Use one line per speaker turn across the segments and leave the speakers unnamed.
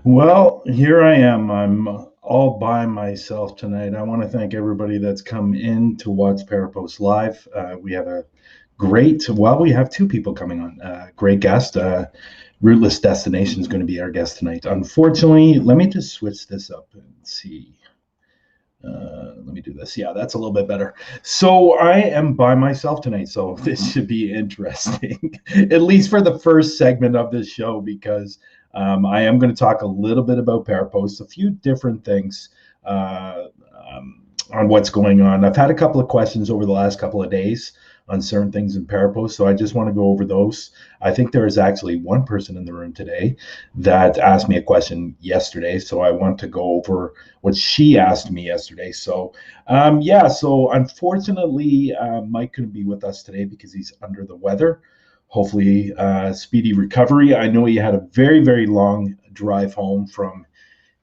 Well, here I am. I'm all by myself tonight. I want to thank everybody that's come in to watch Parapost Live. We have a we have two people coming on. Great guest. Rootless Destinations is going to be our guest tonight. Unfortunately, let me just switch this up and see. Let me do this. Yeah, that's a little bit better. So I am by myself tonight, so this should be interesting, at least for the first segment of this show, because I am going to talk a little bit about Parapost, a few different things uh, on what's going on. I've had a couple of questions over the last couple of days on certain things in Parapost, so I just want to go over those. I think there is actually one person in the room today that asked me a question yesterday, so I want to go over what she asked me yesterday. So, so unfortunately, Mike couldn't be with us today because he's under the weather. Hopefully, speedy recovery. I know he had a very, very long drive home from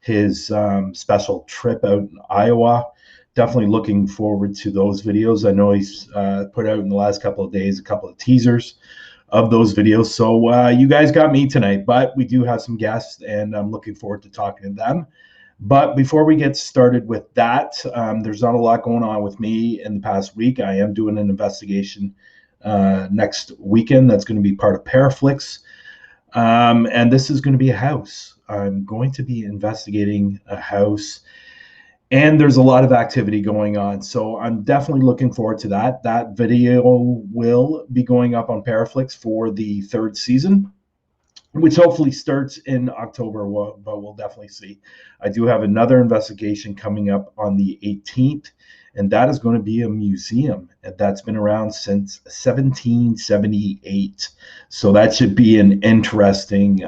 his special trip out in Iowa. Definitely looking forward to those videos. I know he's put out in the last couple of days a couple of teasers of those videos. So you guys got me tonight, but we do have some guests, and I'm looking forward to talking to them. But before we get started with that, there's not a lot going on with me in the past week. I am doing an investigation next weekend that's going to be part of Paraflix. And this is going to be a house. I'm going to be investigating a house, and there's a lot of activity going on. So I'm definitely looking forward to that. That video will be going up on Paraflix for the third season, which hopefully starts in October, but we'll definitely see. I do have another investigation coming up on the 18th, and that is going to be a museum that's been around since 1778. So that should be an interesting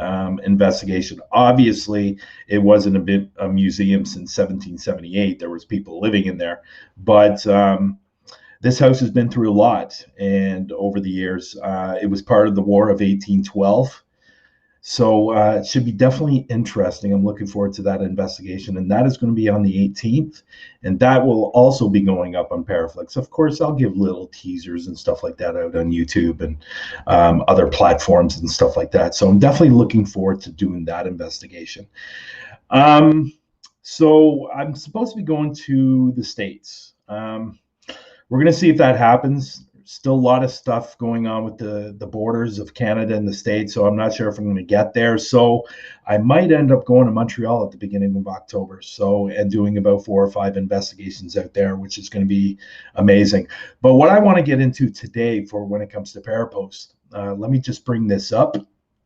investigation. Obviously, it wasn't a museum since 1778. There was people living in there, but this house has been through a lot, and over the years, it was part of the War of 1812. So it should be definitely interesting. I'm looking forward to that investigation, and that is going to be on the 18th, and that will also be going up on Paraflix. Of course, I'll give little teasers and stuff like that out on YouTube and other platforms and stuff like that. So I'm definitely looking forward to doing that investigation. So I'm supposed to be going to the States. We're going to see if that happens. Still a lot of stuff going on with the borders of Canada and the States, so I'm not sure if I'm going to get there. So I might end up going to Montreal at the beginning of October, and doing about 4 or 5 investigations out there, which is going to be amazing. But what I want to get into today for when it comes to Parapost, let me just bring this up.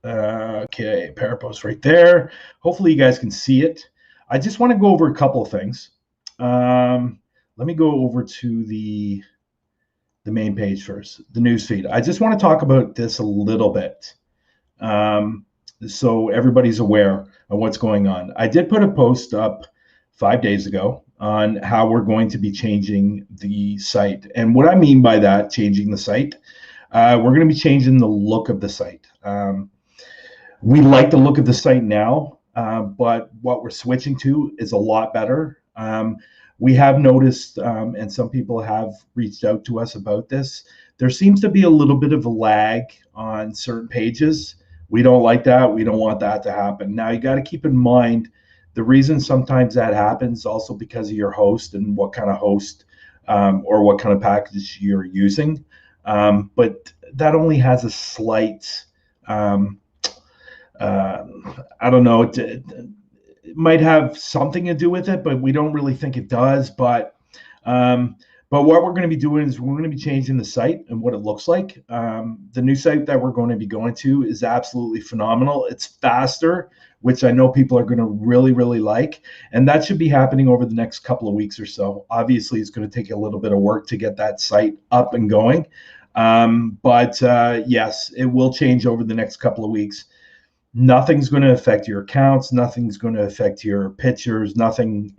Okay, Parapost right there. Hopefully you guys can see it. I just want to go over a couple of things. Let me go over to the main page first, the news feed. I just want to talk about this a little bit, so everybody's aware of what's going on. I did put a post up 5 days ago on how we're going to be changing the site. And what I mean by that, changing the site, we're going to be changing the look of the site. We like the look of the site now, but what we're switching to is a lot better. We have noticed, and some people have reached out to us about this, there seems to be a little bit of a lag on certain pages. We don't like that. We don't want that to happen. Now, you got to keep in mind the reason sometimes that happens also because of your host and what kind of host or what kind of package you're using. But that only has a slight, I don't know, it might have something to do with it, but we don't really think it does. But what we're going to be doing is we're going to be changing the site and what it looks like. The new site that we're going to be going to is absolutely phenomenal. It's faster, which I know people are going to really, really like. And that should be happening over the next couple of weeks or so. Obviously, it's going to take a little bit of work to get that site up and going. But yes, it will change over the next couple of weeks. Nothing's going to affect your accounts. Nothing's going to affect your pictures.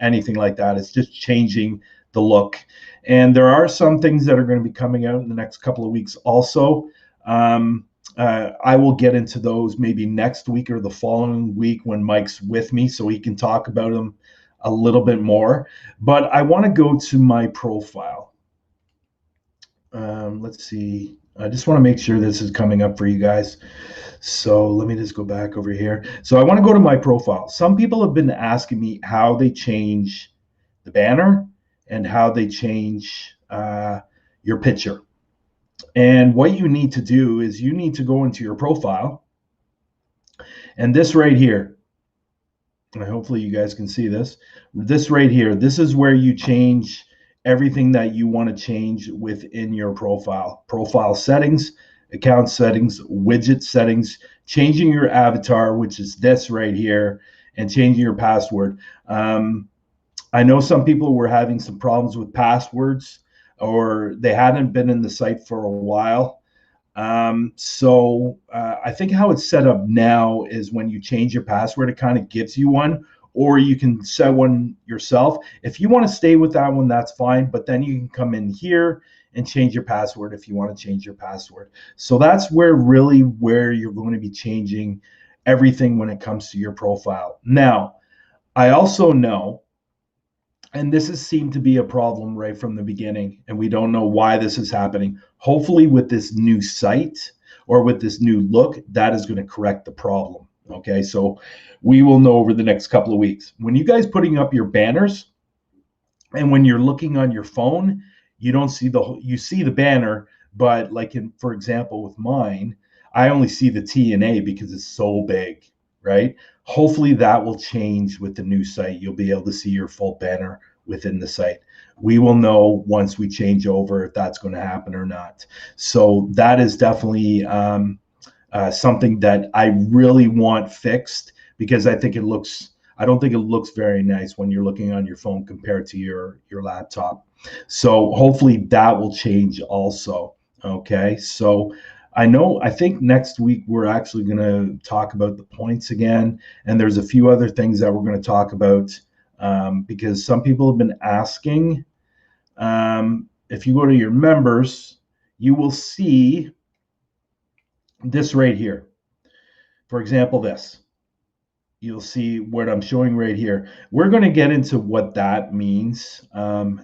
Anything like that. It's just changing the look. And there are some things that are going to be coming out in the next couple of weeks also. I will get into those maybe next week or the following week when Mike's with me so he can talk about them a little bit more. But I want to go to my profile. Let's see. I just want to make sure this is coming up for you guys. So let me just go back over here. So I want to go to my profile. Some people have been asking me how they change the banner and how they change your picture. And what you need to do is you need to go into your profile, and this right here, and hopefully you guys can see this. This right here, this is where you change everything that you want to change within your profile. Profile settings, account settings, widget settings, changing your avatar, which is this right here, and changing your password. I know some people were having some problems with passwords, or they hadn't been in the site for a while. I think how it's set up now is when you change your password, it kind of gives you one, or you can set one yourself. If you want to stay with that one, that's fine. But then you can come in here and change your password if you want to change your password. So that's where you're going to be changing everything when it comes to your profile. Now, I also know, and this has seemed to be a problem right from the beginning, and we don't know why this is happening. Hopefully with this new site or with this new look, that is going to correct the problem. Okay, so we will know over the next couple of weeks. When you guys putting up your banners, and when you're looking on your phone, you don't see you see the banner, but like for example, with mine, I only see the T and A because it's so big, right? Hopefully that will change with the new site. You'll be able to see your full banner within the site. We will know once we change over if that's going to happen or not. So that is definitely something that I really want fixed, because I don't think it looks very nice when you're looking on your phone compared to your laptop. So hopefully that will change also. Okay, so I think next week we're actually going to talk about the points again, and there's a few other things that we're going to talk about, because some people have been asking. If you go to your members, you will see this right here. For example, this. You'll see what I'm showing right here. We're going to get into what that means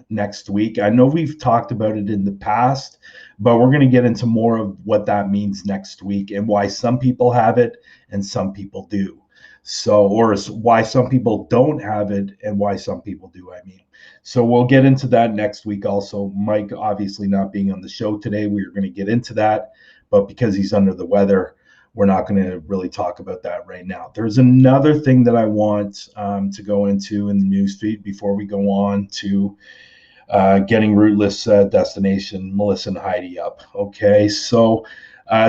next week. I know we've talked about it in the past, but we're going to get into more of what that means next week, and why some people have it and some people do. So, or why some people don't have it and why some people do, I mean. So we'll get into that next week also. Mike obviously not being on the show today, we are going to get into that, but because he's under the weather, we're not going to really talk about that right now. There's another thing that I want to go into in the newsfeed before we go on to getting Rootless Destination, Melissa and Heidi up. Okay, so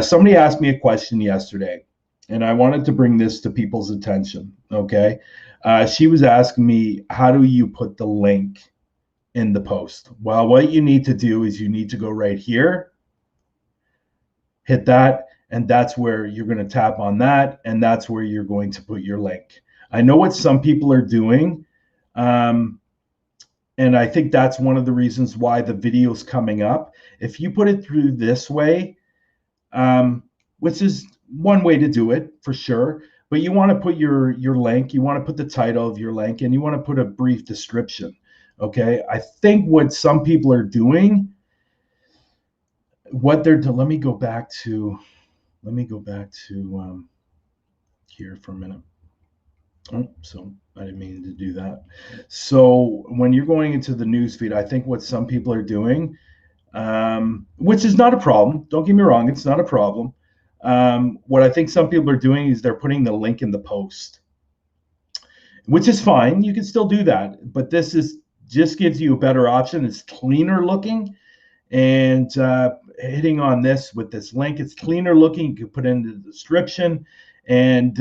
somebody asked me a question yesterday, and I wanted to bring this to people's attention. Okay, she was asking me, how do you put the link in the post? Well, what you need to do is you need to go right here, hit that, and that's where you're going to tap on that, and that's where you're going to put your link. I know what some people are doing, and I think that's one of the reasons why the video's coming up. If you put it through this way, which is one way to do it for sure, but you want to put your link, you want to put the title of your link, and you want to put a brief description. Okay, I think what some people are doing, let me go back to here for a minute. Oh, so I didn't mean to do that. So when you're going into the newsfeed, I think what some people are doing, which is not a problem, don't get me wrong, it's not a problem. What I think some people are doing is they're putting the link in the post, which is fine. You can still do that, but this just gives you a better option. It's cleaner looking, and hitting on this with this link, it's cleaner looking. You can put in the description, and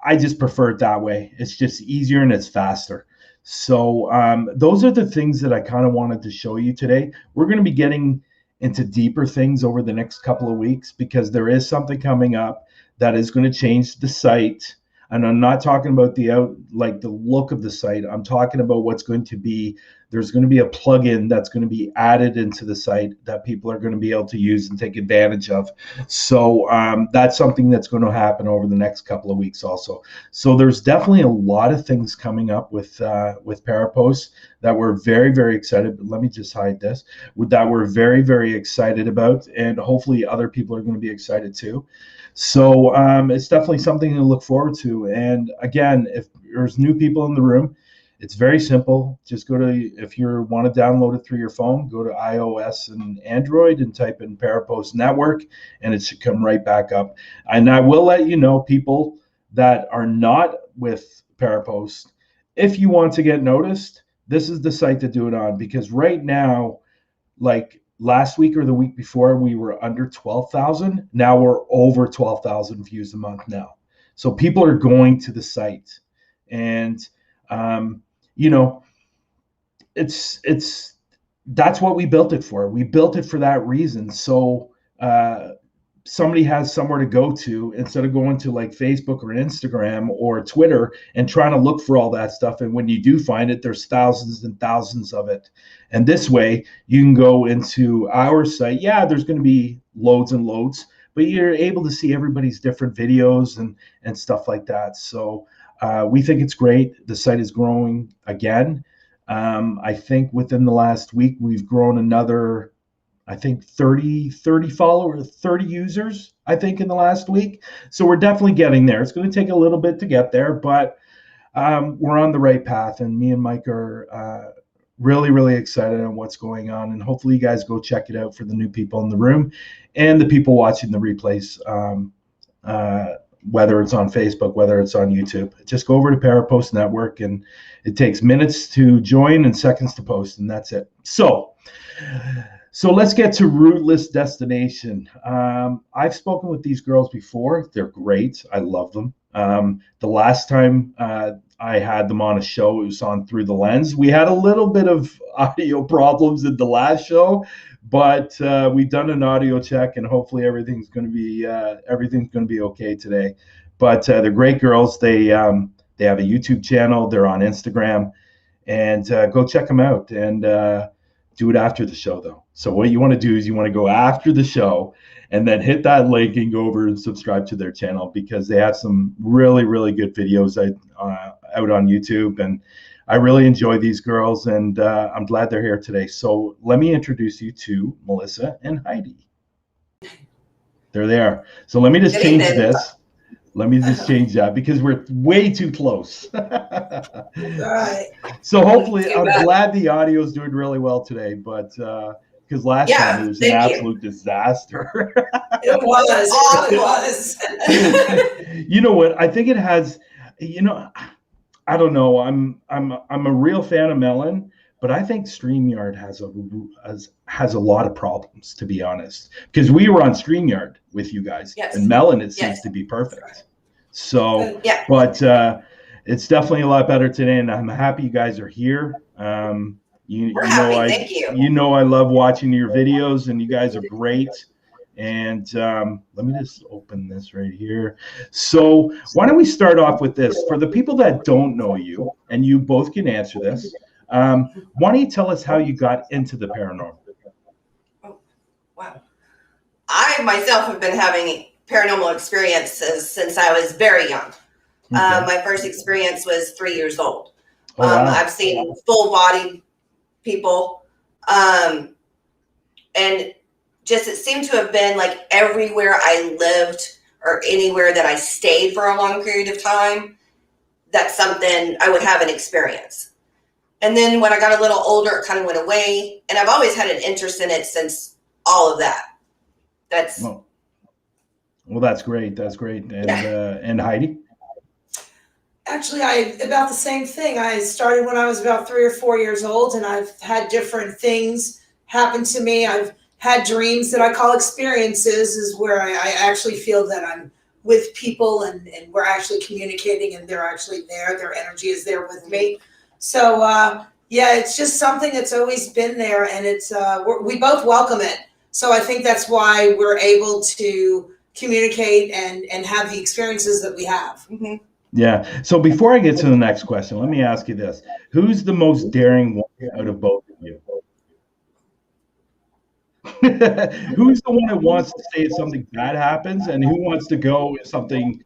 I just prefer it that way. It's just easier and it's faster. So those are the things that I kind of wanted to show you today. We're going to be getting into deeper things over the next couple of weeks, because there is something coming up that is going to change the site. And I'm not talking about the look of the site. I'm talking about what's going to be there's going to be a plugin that's going to be added into the site that people are going to be able to use and take advantage of. So that's something that's going to happen over the next couple of weeks also. So there's definitely a lot of things coming up with Parapost that we're very, very excited. Let me just hide this. That we're very, very excited about, and hopefully other people are going to be excited too. So it's definitely something to look forward to. And again, if there's new people in the room, it's very simple. Just go to, if you want to download it through your phone, go to iOS and Android and type in Parapost Network, and it should come right back up. And I will let you know, people that are not with Parapost, if you want to get noticed, this is the site to do it on, because right now, like last week or the week before, we were under 12,000. Now we're over 12,000 views a month now. So people are going to the site, and you know, it's that's what we built it for. We built it for that reason. So somebody has somewhere to go to instead of going to like Facebook or Instagram or Twitter and trying to look for all that stuff. And when you do find it, there's thousands and thousands of it. And this way you can go into our site. Yeah, there's going to be loads and loads, but you're able to see everybody's different videos and stuff like that. So we think it's great. The site is growing again. I think within the last week, we've grown another, I think 30 followers, 30 users, I think, in the last week. So we're definitely getting there. It's going to take a little bit to get there, but we're on the right path. And me and Mike are really, really excited on what's going on. And hopefully you guys go check it out for the new people in the room and the people watching the replays, whether it's on Facebook, whether it's on YouTube. Just go over to Parapost Network, and it takes minutes to join and seconds to post, and that's it. So let's get to Rootless Destination. I've spoken with these girls before. They're great. I love them. The last time I had them on a show, it was on Through the Lens. We had a little bit of audio problems in the last show, but we've done an audio check, and hopefully everything's going to be okay today. But they're great girls. They have a YouTube channel. They're on Instagram, and go check them out. And do it after the show, though. So what you want to do is you want to go after the show and then hit that link and go over and subscribe to their channel, because they have some really, really good videos out on YouTube. And I really enjoy these girls, and I'm glad they're here today. So let me introduce you to Melissa and Heidi. There they are. So let me just change this. Let me just change that, because we're way too close.
Right.
So hopefully, I'm glad the audio is doing really well today, but because last time it was an absolute disaster.
It was.
You know what? I think it has, I don't know. I'm a real fan of Melon, but I think StreamYard has a lot of problems, to be honest, because we were on StreamYard with you guys, and Melon, it seems to be perfect. So, but it's definitely a lot better today, and I'm happy you guys are here. You know I love watching your videos, and you guys are great. And let me just open this right here. So why don't we start off with this? For the people that don't know you, and you both can answer this, why don't you tell us how you got into the paranormal?
Oh, wow. I myself have been having paranormal experiences since I was very young. Okay. My first experience was 3 years old. Oh, wow. I've seen full-bodied people, and just it seemed to have been like everywhere I lived or anywhere that I stayed for a long period of time, that's something I would have an experience. And then when I got a little older, it kind of went away, and I've always had an interest in it since all of that.
Well, that's great. That's great. And and Heidi?
Actually, about the same thing. I started when I was about 3 or 4 years old, and I've had different things happen to me. I've had dreams that I call experiences, is where I actually feel that I'm with people and we're actually communicating, and they're actually there. Their energy is there with me. So, it's just something that's always been there, and it's we both welcome it. So I think that's why we're able to communicate and have the experiences that we have.
Mm-hmm.
Yeah. So before I get to the next question, let me ask you this: who's the most daring one out of both of you? Who's the one that wants to say if something bad happens, and who wants to go if something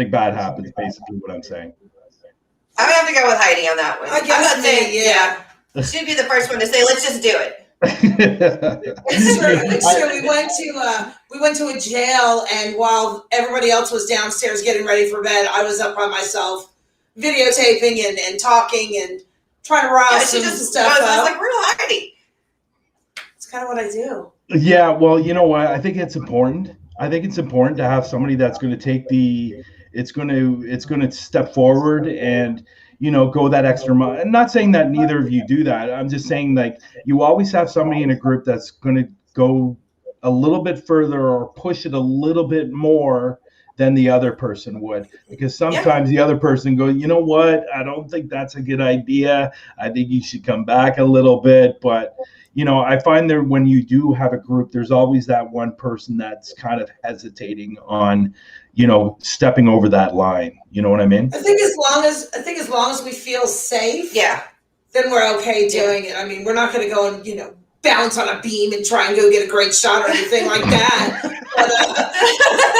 bad happens? Basically, what I'm saying.
I'm gonna have to go with Heidi on that one.
I guess
I'm not saying,
yeah.
She'd be the first one to say, let's just do it.
It's true. It's true. We went to a jail, and while everybody else was downstairs getting ready for bed, I was up by myself, videotaping and talking and trying to rouse some stuff
I
up.
was like, real Heidi.
It's kind of what I do.
Yeah, well, you know what? I think it's important. I think it's important to have somebody that's going to it's going to step forward and go that extra mile. I'm not saying that neither of you do that. I'm just saying like you always have somebody in a group that's going to go a little bit further or push it a little bit more than the other person would, because sometimes the other person goes, you know what? I don't think that's a good idea. I think you should come back a little bit, but I find that when you do have a group, there's always that one person that's kind of hesitating on, stepping over that line. You know what I mean?
I think as long as we feel safe, then we're okay doing it. I mean, we're not going to go and bounce on a beam and try and go get a great shot or anything like that. But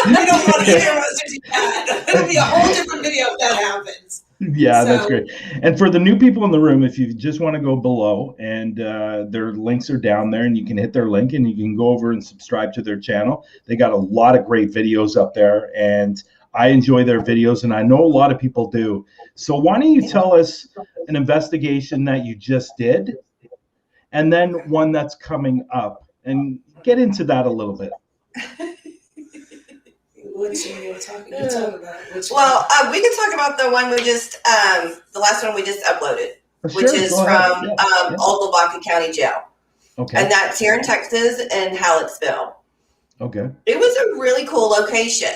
we don't want either of us to do that. It'll be a whole different video if that happens.
Yeah, that's great. And for the new people in the room, if you just want to go below, and their links are down there, and you can hit their link and you can go over and subscribe to their channel. They got a lot of great videos up there, and I enjoy their videos, and I know a lot of people do. So why don't you tell us an investigation that you just did, and then one that's coming up, and get into that a little bit.
What you talking about?
Well, we can talk about the one we just, the last one we just uploaded, which is from Oglebaka County Jail.
Okay.
And that's here in Texas in Hallettsville.
Okay.
It was a really cool location.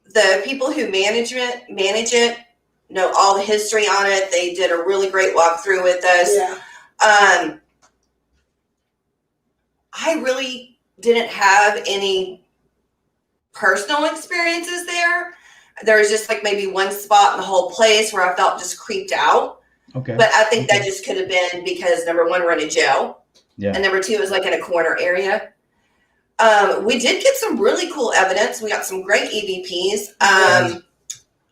The people who manage it know all the history on it. They did a really great walkthrough with us.
Yeah.
I really didn't have any personal experiences there. There was just like maybe one spot in the whole place where I felt just creeped out.
Okay.
But I think that just could have been because number one, we're in a jail.
Yeah.
And number two, it was like in a corner area. We did get some really cool evidence. We got some great EVPs.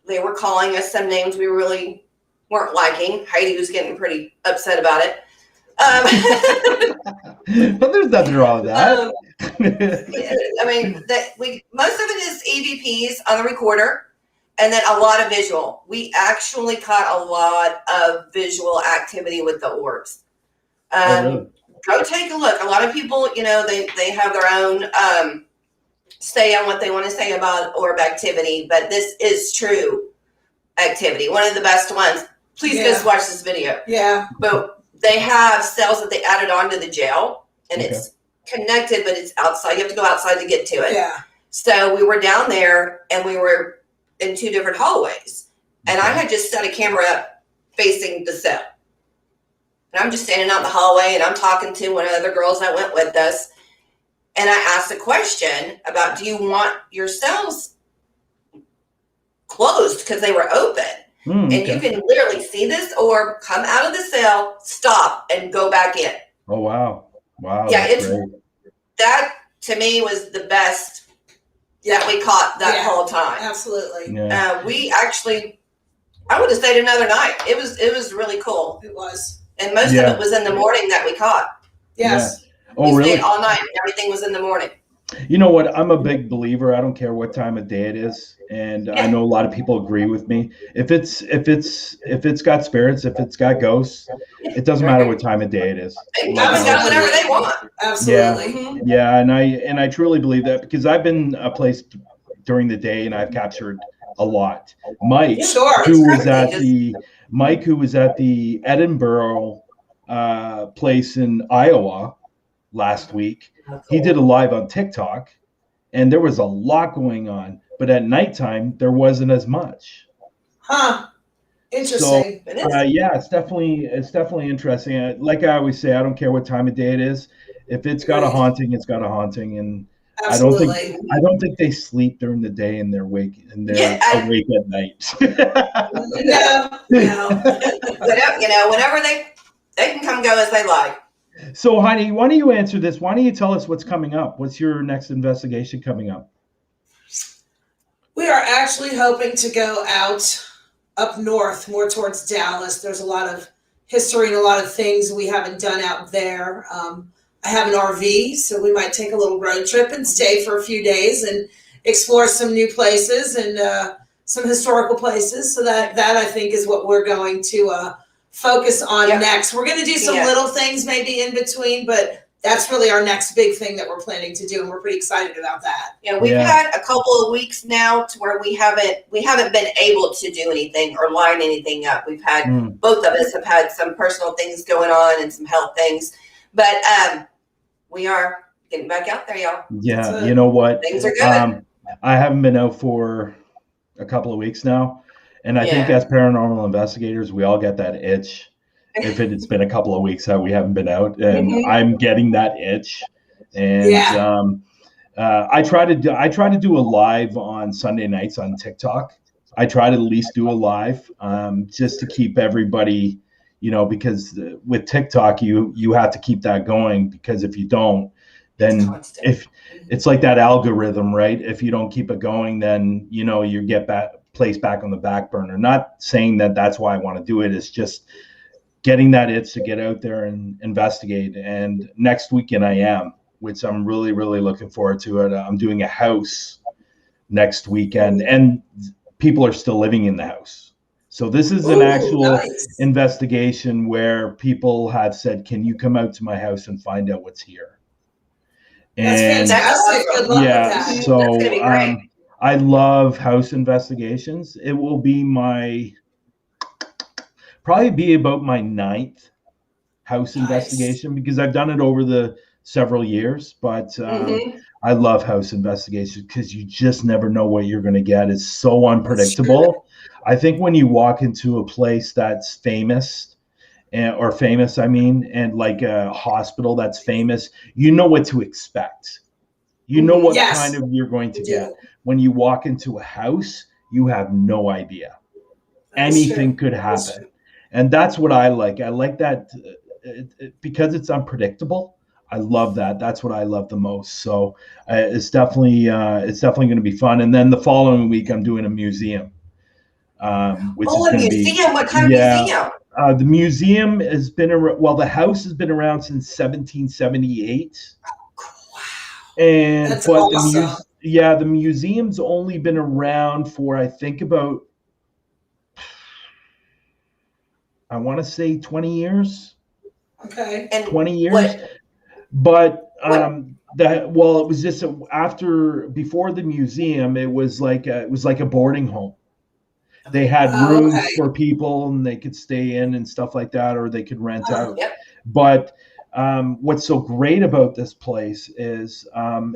They were calling us some names we really weren't liking. Heidi was getting pretty upset about it.
But there's nothing wrong with that.
I mean, most of it is EVPs on the recorder, and then a lot of visual. We actually caught a lot of visual activity with the orbs.
Really?
Go take a look. A lot of people, they have their own say on what they want to say about orb activity, but this is true activity. One of the best ones. Please go watch this video.
Yeah.
But they have cells that they added onto the jail, and it's connected, but it's outside. You have to go outside to get to it.
Yeah.
So we were down there, and we were in two different hallways. And I had just set a camera up facing the cell. And I'm just standing out in the hallway, and I'm talking to one of the other girls that went with us. And I asked a question about, do you want your cells closed? Because they were open. And you can literally see this orb come out of the cell, stop, and go back in.
Oh, wow. Wow.
Yeah, that to me was the best that we caught that whole time.
Absolutely.
Yeah.
We actually, I would have stayed another night. It was really cool.
It was.
And most of it was in the morning that we caught.
Yes.
Yeah. Oh, really?
We stayed all night. Everything was in the morning.
You know what? I'm a big believer. I don't care what time of day it is, and I know a lot of people agree with me. If it's got spirits, if it's got ghosts, it doesn't matter what time of day it is.
They come and go whenever they want.
Absolutely.
Yeah, and I truly believe that, because I've been a place during the day and I've captured a lot. Mike, who was at the Edinburgh place in Iowa last week. He did a live on TikTok, and there was a lot going on, but at nighttime there wasn't as much.
Huh. Interesting.
So, it's definitely interesting. Like I always say, I don't care what time of day it is. If it's got a haunting, it's got a haunting, and
Absolutely.
I don't think they sleep during the day and they're
Yeah,
awake at night.
No, no.
whenever they can come go as they like.
So, Heidi, why don't you answer this? Why don't you tell us what's coming up? What's your next investigation coming up?
We are actually hoping to go out up north, more towards Dallas. There's a lot of history and a lot of things we haven't done out there. I have an RV, so we might take a little road trip and stay for a few days and explore some new places and some historical places. So that I think is what we're going to focus on next. We're going to do some little things maybe in between, but that's really our next big thing that we're planning to do, and we're pretty excited about that.
Yeah, we've had a couple of weeks now to where we haven't been able to do anything or line anything up. We've had both of us have had some personal things going on and some health things, but we are getting back out there, y'all.
Yeah, you know what?
Things are good.
I haven't been out for a couple of weeks now, and I think as paranormal investigators, we all get that itch. If it's been a couple of weeks that we haven't been out, and I'm getting that itch, and I try to do a live on Sunday nights on TikTok. I try to at least do a live, just to keep everybody, because with TikTok you have to keep that going, because if you don't, then if it's like that algorithm, right? If you don't keep it going, then you get placed back on the back burner. Not saying that that's why I want to do it. It's just getting that itch to get out there and investigate. And next weekend I am, which I'm really, really looking forward to it. I'm doing a house next weekend, and people are still living in the house. So this is an actual investigation where people have said, can you come out to my house and find out what's here? And
that's fantastic. Good luck with that.
So I love house investigations. It will be probably be about my 9th house investigation, because I've done it over the several years, but I love house investigations because you just never know what you're going to get. It's so unpredictable. I think when you walk into a place that's famous, and like a hospital that's famous, you know what to expect. You know what kind of you're going to get. When you walk into a house, you have no idea. Anything could happen. And that's what I like. I like that because it's unpredictable. I love that. That's what I love the most. So it's definitely going to be fun. And then the following week, I'm doing a museum, which is going to be
what kind of museum?
The museum has been the house has been around since 1778.
Wow,
and
that's awesome.
The museum's only been around for I think about, I want to say 20 years.
Okay.
And
20 years. But it was just before the museum, it was like a boarding home. They had rooms for people and they could stay in and stuff like that, or they could rent out. Yep. But what's so great about this place is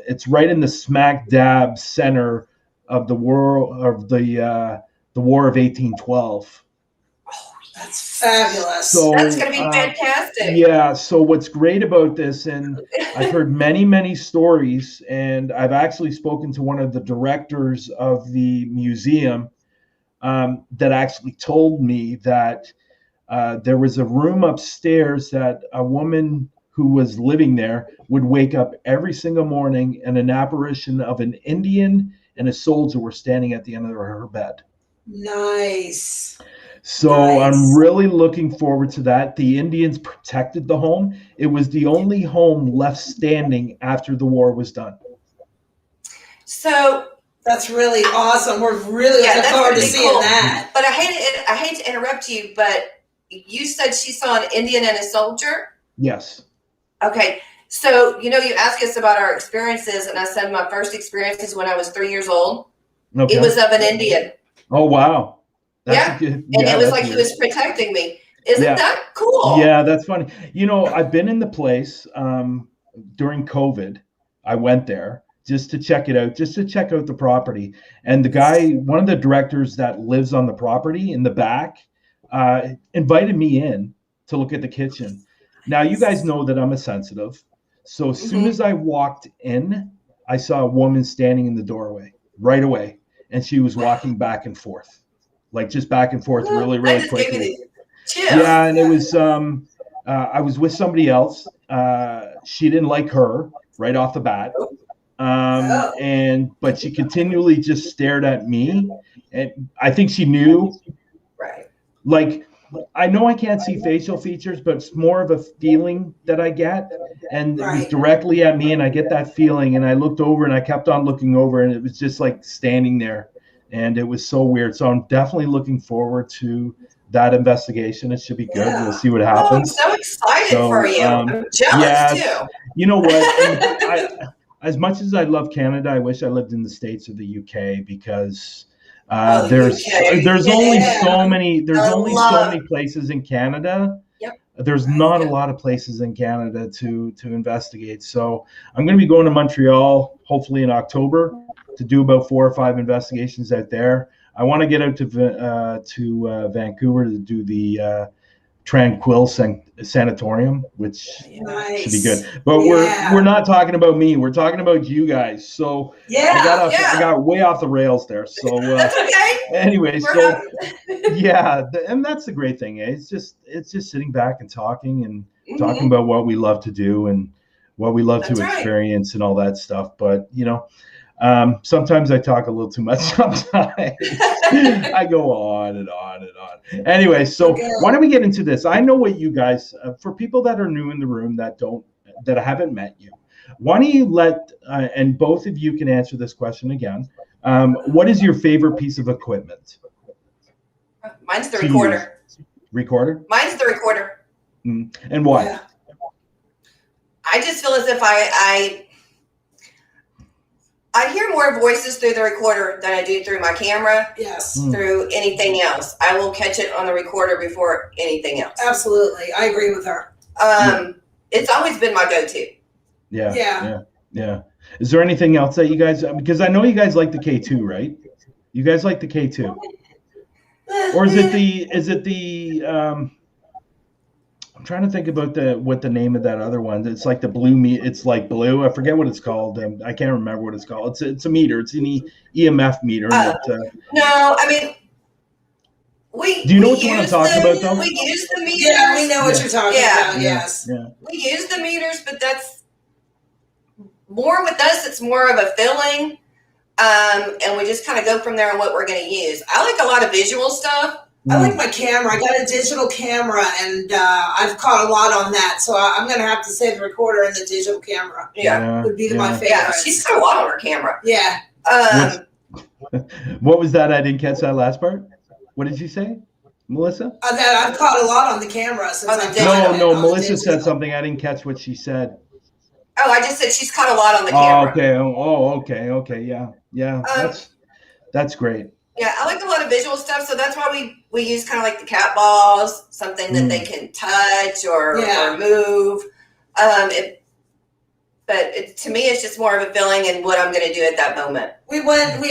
it's right in the smack dab center of the War of 1812.
That's fabulous.
So that's going to be fantastic.
Yeah. So what's great about this, and I've heard many, many stories, and I've actually spoken to one of the directors of the museum that actually told me that there was a room upstairs that a woman who was living there would wake up every single morning, and an apparition of an Indian and a soldier were standing at the end of her bed.
Nice.
So I'm really looking forward to that. The Indians protected the home. It was the only home left standing after the war was done.
So
that's really awesome. We're really looking forward to seeing that.
But I hate to interrupt you, but you said she saw an Indian and a soldier?
Yes.
Okay. So, you asked us about our experiences, and I said my first experiences when I was 3 years old. Okay. It was of an Indian.
Oh, wow.
And it was like he was protecting me. Isn't that cool?
Yeah, that's funny. I've been in the place during COVID. I went there just to check it out, just to check out the property. And the guy, one of the directors that lives on the property in the back, invited me in to look at the kitchen. Now, you guys know that I'm a sensitive. So as soon as I walked in, I saw a woman standing in the doorway right away, and she was walking back and forth, like just back and forth, really,
That
really
just gave me
quickly.
the chills.
Yeah, and it was I was with somebody else. She didn't like her right off the bat. But she continually just stared at me, and I think she knew,
Right.
like, I know I can't see facial features, but it's more of a feeling that I get, and it was
Right.
directly at me, and I get that feeling, and I looked over, and I kept on looking over, and it was just like standing there, and it was so weird. So I'm definitely looking forward to that investigation. It should be good.
Yeah.
We'll see what
Oh, I'm
happens.
so excited
So,
for you. I'm jealous
yes.
too.
You know what? And as much as I love Canada, I wish I lived in the States or the UK, because there's
UK.
only
Yeah.
so many
I love-
places in Canada.
Yep.
There's not a lot of places in Canada to investigate. So I'm going to be going to Montreal hopefully in October to do about 4 or 5 investigations out there. I want to get out to Vancouver to do the Tranquil Sanatorium, which should be good. But we're not talking about me. We're talking about you guys. So I got way off the rails there. So
That's okay.
Anyway, so yeah, and that's the great thing. It's just sitting back and talking talking about what we love to do and what we love to experience and all that stuff. But sometimes I talk a little too much. Sometimes I go on and on and on. Anyway, so why don't we get into this? I know what you guys, for people that are new in the room that haven't met you, why don't you and both of you can answer this question again. What is your favorite piece of equipment?
Mine's the recorder.
Recorder?
Mine's the recorder.
And why?
Yeah.
I just feel as if I hear more voices through the recorder than I do through my camera.
Yes.
Through anything else. I will catch it on the recorder before anything else.
Absolutely. I agree with her.
It's always been my go-to.
Yeah. Is there anything else that you guys, because I know you guys like the K2, right? You guys like the K2. Or is it the I'm trying to think about what the name of that other one. It's like the blue it's like blue. I forget what it's called. I can't remember what it's called. It's a meter. It's an EMF meter.
No, I mean,
do you know what I'm talking about though?
We use the meters.
Yeah, we know what you're talking about. Yes.
Yeah.
We use the meters, but that's more with us. It's more of a feeling. And we just kind of go from there on what we're going to use. I like a lot of visual stuff.
I like my camera. I got a digital camera, and I've caught a lot on that. So I'm going to have to say the recorder and the digital camera. Would be my favorite.
Yeah, she's got a lot on her camera.
Yeah.
What was that? I didn't catch that last part. What did you say, Melissa?
That I've caught a lot on the camera.
No. Melissa said something. I didn't catch what she said.
Oh, I just said she's caught a lot on the camera.
Okay. Yeah. That's great.
Yeah, I like a lot of visual stuff, so that's why we use kind of like the cat balls, something that they can touch or move. But to me, it's just more of a feeling and what I'm going to do at that moment.
We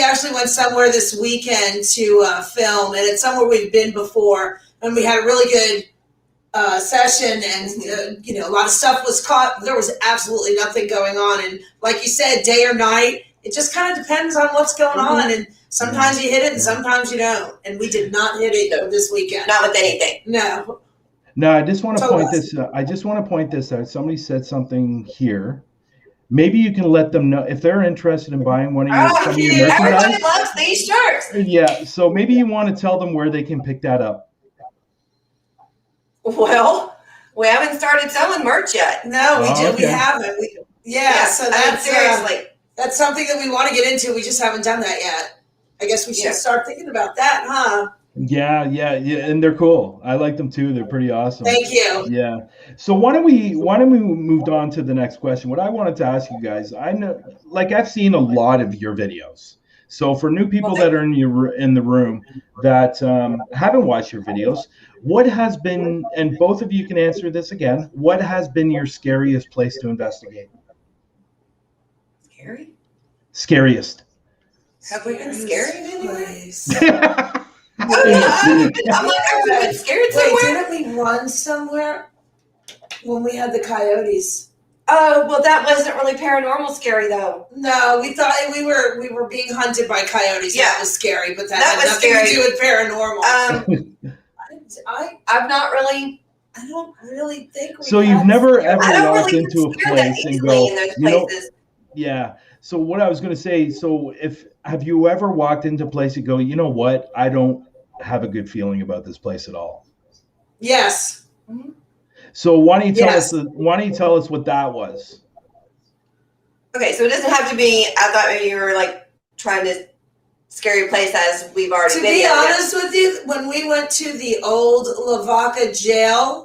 actually went somewhere this weekend to film, and it's somewhere we've been before, and we had a really good session, and a lot of stuff was caught. There was absolutely nothing going on, and like you said, day or night, it just kind of depends on what's going on, and sometimes you hit it and sometimes you don't, and we did not hit it this weekend.
Not with anything.
No,
I just want to point this out. I just want to point this out. Somebody said something here. Maybe you can let them know if they're interested in buying one of your merchandise.
Everybody loves these shirts.
Yeah, so maybe you want to tell them where they can pick that up.
Well, we haven't started selling merch yet.
No, we did. Okay. We haven't. So that's
seriously.
That's something that we want to get into. We just haven't done that yet. I guess we should start thinking about that, huh?
Yeah, and they're cool. I like them too. They're pretty awesome.
Thank you.
Yeah. So why don't we move on to the next question? What I wanted to ask you guys, I know, like I've seen a lot of your videos. So for new people that are in the room that haven't watched your videos, what has been, and both of you can answer this again, what has been your scariest place to investigate?
Scary?
Scariest.
Have we been scared anyway? I'm scared somewhere.
Wait, didn't we run somewhere when we had the coyotes?
Oh, well, that wasn't really paranormal scary though.
No, we thought we were being hunted by coyotes.
Yeah.
That was scary, but that
That
had
was
nothing
scary.
to do with paranormal.
I've not really.
I don't really think.
So you've never ever
I don't
walked
really
into a
get scared that
place and
easily
go,
in those
you know,
places.
yeah. So what I was going to say, so have you ever walked into a place and go, you know what, I don't have a good feeling about this place at all?
Yes.
Mm-hmm.
So why don't you tell us what that was?
Okay, so it doesn't have to be. I thought maybe you were like trying to scare your place as we've already
To
been.
be honest with you, when we went to the old Lavaca jail,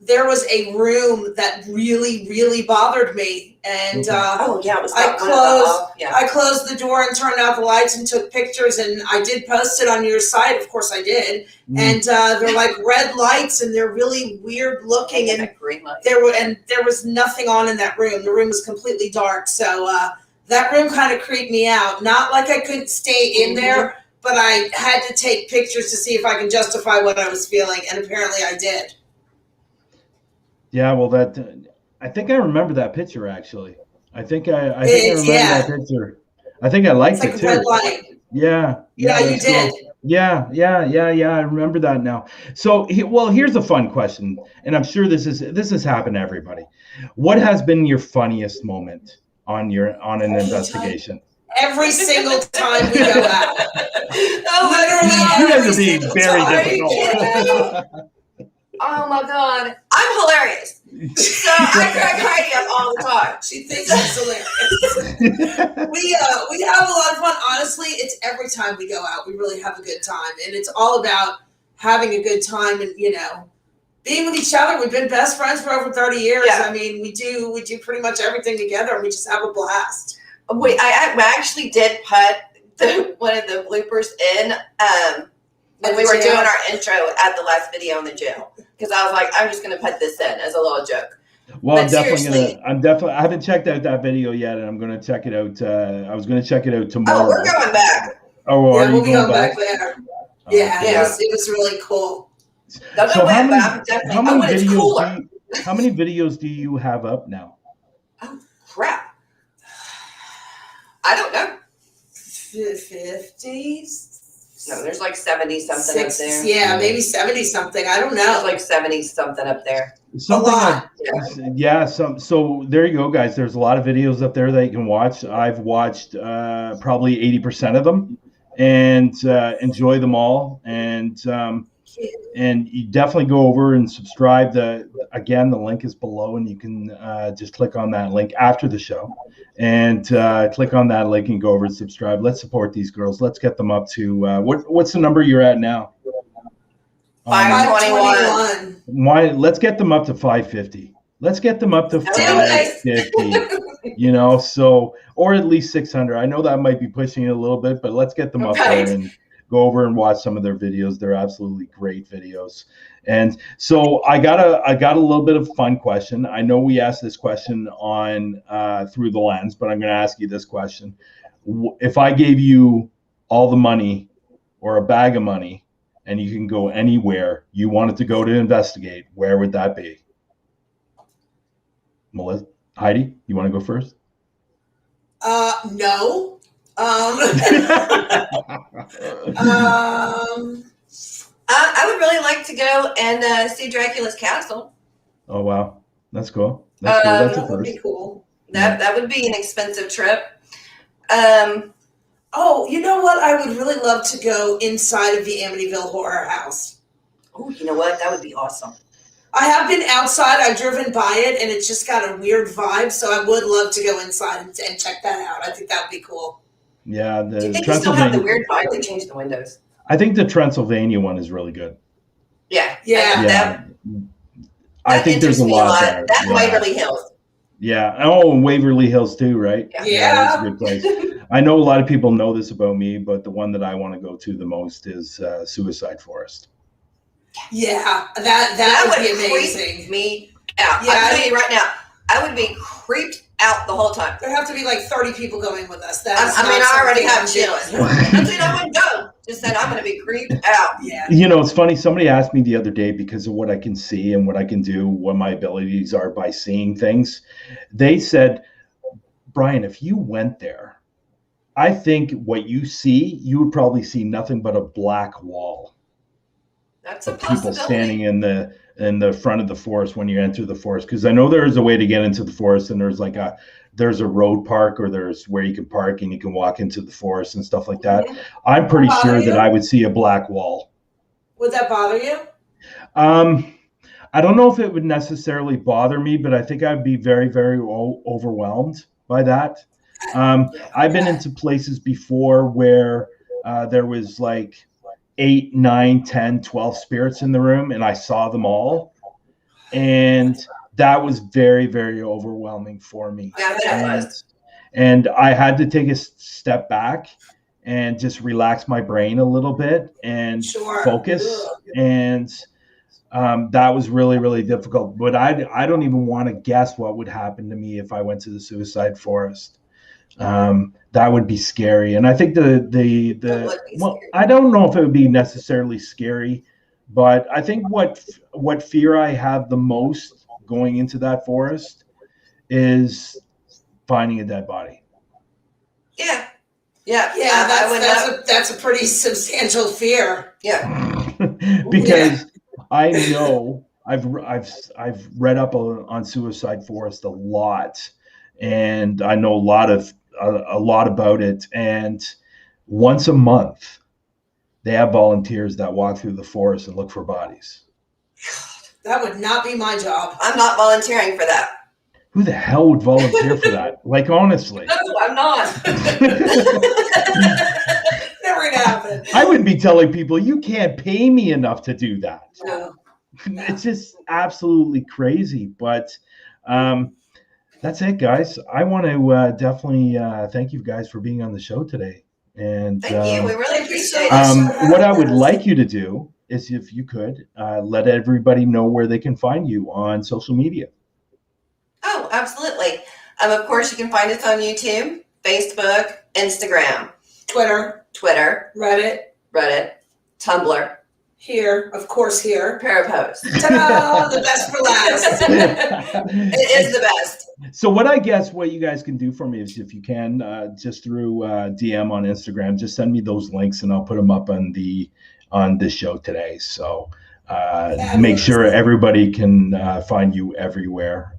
there was a room that really, really bothered me, and
oh yeah, it was
I closed the door and turned out the lights and took pictures, and I did post it on your site. Of course, I did. And they're like red lights, and they're really weird looking, and
green light.
there was nothing on in that room. The room was completely dark, so that room kind of creeped me out. Not like I could stay in there, but I had to take pictures to see if I can justify what I was feeling, and apparently I did.
Yeah, well, I think I remember that picture actually. I think I remember that picture. I think I liked it too.
Red light.
Yeah,
you did.
Cool. Yeah. I remember that now. So, here's a fun question, and I'm sure this has happened to everybody. What has been your funniest moment on an investigation?
Every single time we go out.
You guys are being very difficult.
Oh my God, I'm hilarious. So I crack Heidi up all the time.
She thinks she's hilarious. We have a lot of fun. Honestly, it's every time we go out, we really have a good time, and it's all about having a good time and being with each other. We've been best friends for over 30 years.
Yeah.
I mean, we do pretty much everything together, and we just have a blast.
Wait, I actually did put one of the bloopers in. When we were doing our intro at the last video in the jail, because I was like, I'm just going to put this in as a little joke.
Well, I haven't checked out that video yet, and I'm going to check it out. I was going to check it out tomorrow.
Oh, we're going back.
Oh,
yeah, we'll be going back there. Yeah, it was really cool.
So how many videos do you have up now?
Oh, crap. I don't know.
50s?
No, there's like 70-something up there.
Yeah, maybe 70-something. I don't know.
There's like 70-something up there.
A lot.
So there you go, guys. There's a lot of videos up there that you can watch. I've watched probably 80% of them and enjoy them all. And you definitely go over and subscribe. Again, the link is below, and you can just click on that link after the show and click on that link and go over and subscribe. Let's support these girls. Let's get them up to what's the number you're at now?
521.
Let's get them up to 550. Let's get them up to 550. So, or at least 600. I know that might be pushing it a little bit, but let's get them up there and go over and watch some of their videos. They're absolutely great videos. And so I got a little bit of a fun question. I know we asked this question on Through the Lens, but I'm going to ask you this question. If I gave you all the money or a bag of money and you can go anywhere you wanted to go to investigate, where would that be? Melissa, Heidi, you want to go first?
No.
I would really like to go and see Dracula's castle.
Oh wow, that's cool. That's cool. That's a first.
Would be cool.
That would be an expensive trip.
Oh, you know what? I would really love to go inside of the Amityville Horror House.
Oh, you know what? That would be awesome.
I have been outside. I've driven by it, and it's just got a weird vibe. So I would love to go inside and check that out. I think that would be cool.
Yeah,
do you think you still have the weird vibe that changed the windows?
I think the Transylvania one is really good.
Yeah.
I think there's a lot there.
That Waverly Hills.
Yeah. Oh, and Waverly Hills too, right?
Yeah.
That's a good place. I know a lot of people know this about me, but the one that I want to go to the most is Suicide Forest.
Yeah, that would be amazing.
Creep me out. Yeah, I'm telling you right now, I would be creeped out the whole time.
There have to be like 30 people going with us.
I already have chills. I wouldn't go. Just said, I'm going to be creeped out.
Yeah.
You know, it's funny. Somebody asked me the other day, because of what I can see and what I can do, what my abilities are by seeing things. They said, Brian, if you went there, I think what you see, you would probably see nothing but a black wall
That's a
of people
possibility.
standing in the front of the forest when you enter the forest. Because I know there is a way to get into the forest, and there's a road park, or there's where you can park and you can walk into the forest and stuff like that. I'm pretty sure that I would see a black wall.
Would that bother you?
I don't know if it would necessarily bother me, but I think I'd be very, very overwhelmed by that. I've been into places before where there was like 8, 9, 10, 12 spirits in the room, and I saw them all. And that was very, very overwhelming for me. And I had to take a step back and just relax my brain a little bit and focus. And that was really, really difficult. But I don't even want to guess what would happen to me if I went to the suicide forest. That would be scary. And I think well, I don't know if it would be necessarily scary, but I think what fear I have the most going into that forest is finding a dead body.
Yeah.
That's a pretty substantial fear.
Yeah.
Because I know I've read up on suicide forest a lot, and I know a lot about it. And once a month, they have volunteers that walk through the forest and look for bodies.
That would not be my job.
I'm not volunteering for that.
Who the hell would volunteer for that? Like, honestly.
No, I'm not.
Never gonna happen.
I would be telling people, you can't pay me enough to do that.
No.
It's just absolutely crazy. But that's it, guys. I want to definitely thank you guys for being on the show today. And
thank you. We really appreciate it.
What I would like you to do is, if you could, let everybody know where they can find you on social media.
Oh, absolutely. Of course, you can find us on YouTube, Facebook, Instagram,
Twitter, Reddit,
Tumblr.
Here, of course, here.
Parapost.
Ta-da! The best for last.
It is the best.
So what you guys can do for me is, if you can, just through DM on Instagram, just send me those links and I'll put them up on this show today. So make sure everybody can find you everywhere.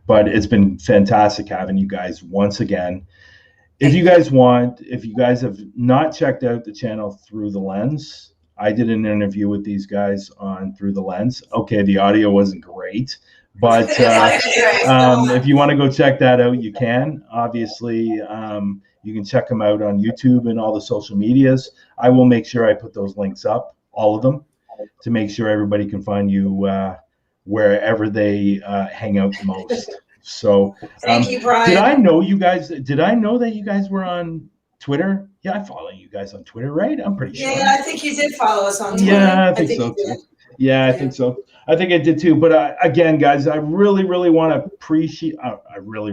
But it's been fantastic having you guys once again. If you guys have not checked out the channel Through the Lens, I did an interview with these guys on Through the Lens. Okay, the audio wasn't great, but if you want to go check that out, you can. Obviously, you can check them out on YouTube and all the social medias. I will make sure I put those links up, all of them, to make sure everybody can find you wherever they hang out the most. So
thank you, Brian.
Did I know that you guys were on Twitter? Yeah, I follow you guys on Twitter, right? I'm pretty sure.
Yeah, I think you did follow us on Twitter.
Yeah, I think so too. Yeah, I think so. I think I did too. But again, guys, I really, really want to appreciate. I really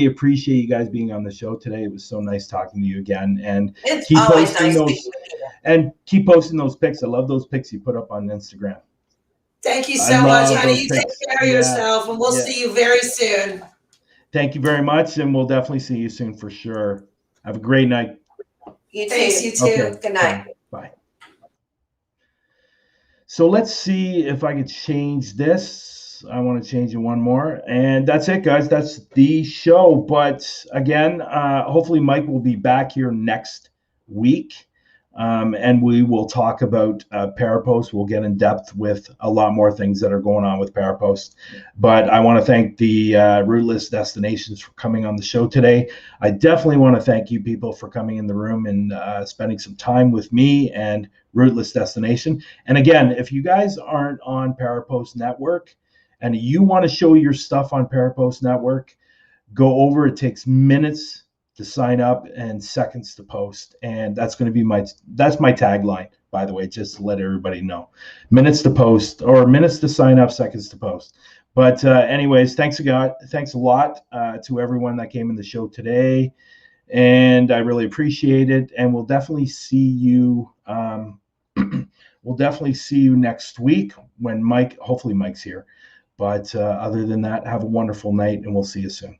appreciate you guys being on the show today. It was so nice talking to you again, and keep posting those pics. I love those pics you put up on Instagram.
Thank you so much, honey. You take care of yourself, and we'll see you very soon.
Thank you very much, and we'll definitely see you soon for sure. Have a great night.
You too.
Okay.
Good night.
Bye. So let's see if I can change this. I want to change it one more. And that's it, guys. That's the show. But again, hopefully Mike will be back here next week. And we will talk about Parapost. We'll get in depth with a lot more things that are going on with Parapost. But I want to thank the Rootless Destinations for coming on the show today. I definitely want to thank you people for coming in the room and spending some time with me and Rootless Destination. And again, if you guys aren't on Parapost Network and you want to show your stuff on Parapost Network, go over. It takes minutes to sign up and seconds to post, and that's going to be my tagline, by the way, just to let everybody know. Minutes to post, or minutes to sign up, seconds to post. But anyways, thanks a lot to everyone that came in the show today, and I really appreciate it. And we'll definitely see you. We'll definitely see you next week when hopefully Mike's here. But other than that, have a wonderful night, and we'll see you soon.